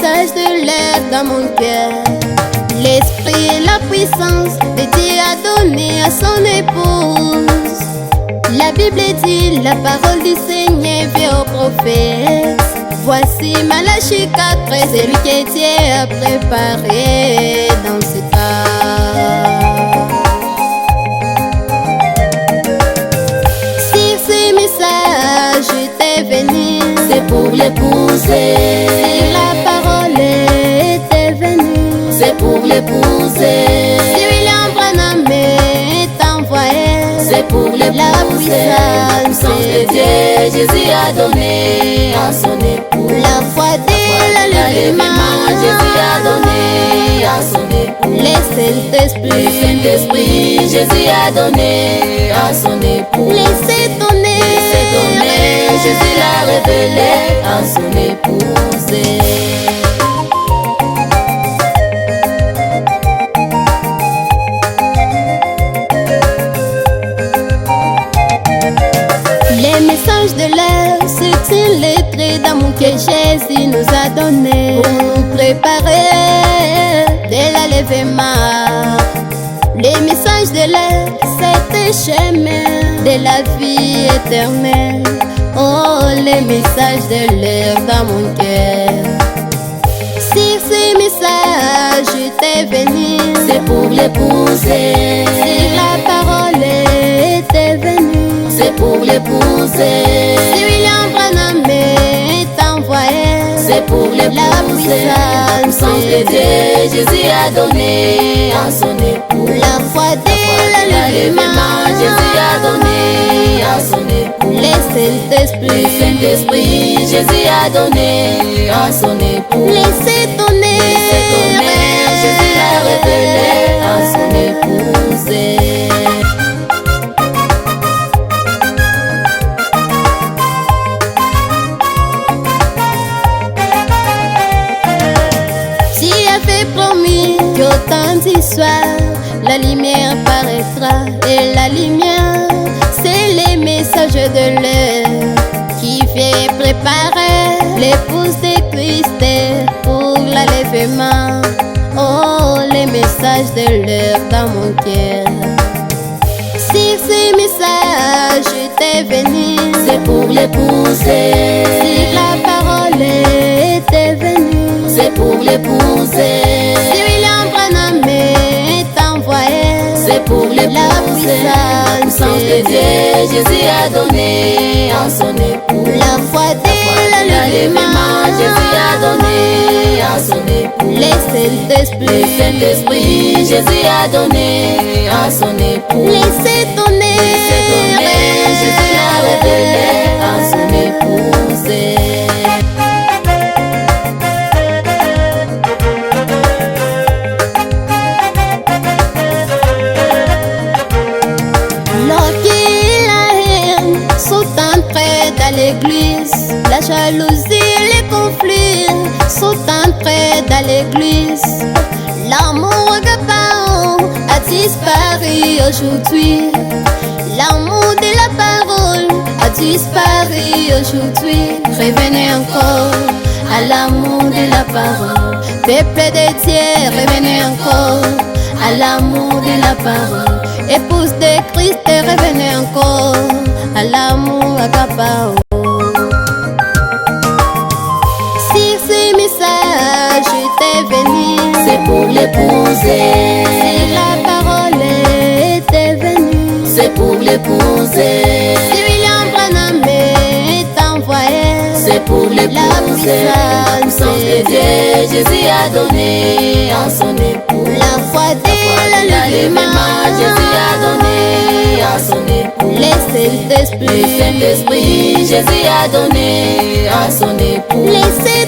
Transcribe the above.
message de l'air dans mon cœur. L'esprit et la puissance de Dieu a donné à son épouse. La Bible dit, la parole du Seigneur vient au prophète. Voici Malachie 4, c'est lui que Dieu a préparé dans ce cas. Si ce message était venu, c'est pour l'épouser. si la parole était venue, c'est pour l'épouser. si William Branham est envoyé, c'est pour l'épouser. la puissance de Dieu, Jésus a donné à son époux. La foi de l'allumement, Jésus a donné à son époux. Le Saint-Esprit, Jésus a donné à son époux. Laissez donner, Jésus l'a révélé à son épouse. les messages de l'air, c'est une lettre d'amour que Jésus nous a donné pour nous préparer dès l'enlèvement. Les messages de l'air, c'est un chemin de la vie éternelle. Oh, les messages de l'air dans mon cœur. Si ces messages étaient venus, c'est pour l'épouser. si la parole était venue, c'est pour l'épouser. si William Branham est envoyé, c'est pour l'épouser. La puissance de Dieu, Jésus a donné à son époux. La foi de l'allumement, Jésus a donné à son époux. Le Saint-Esprit, Jésus a donné à son époux. Laissez donner, Jésus l'a révélé à son épouse. Dieu avait promis qu'au temps du soir, la lumière paraîtra. Et la lumière, c'est les messages de l'heure qui vient préparer l'épouse de Christ pour l'enlèvement. Oh, les messages de l'heure dans mon cœur. Si ces messages étaient venus, c'est pour l'épouser. si la parole était venue, c'est pour l'épouser. si William Branham est envoyé, c'est pour l'épouser. La puissance de Dieu, Jésus a donné à son époux. La foi de l'allumement, Jésus a donné à son époux. Le Saint-Esprit, Jésus a donné à son époux. Laissez donner, Jésus l'a révélé à son épouse. dans l'église, la jalousie, les conflits sont entrés dans l'église. L'amour agapao a disparu aujourd'hui. L'amour de la parole a disparu aujourd'hui. Revenez encore à l'amour de la parole. Peuple de Dieu, revenez encore à l'amour de la parole. Épouse de Christ, revenez encore à l'amour agapao. Si ce message était venu, c'est pour l'épouser. si la parole était venue, c'est pour l'épouser. si William Branham est envoyé, c'est pour l'épouser. La puissance de Dieu, Jésus a donné à son époux. La foi de l'allumement, Jésus a donné à son époux. Le Saint-Esprit, Jésus a donné à son époux. Laissez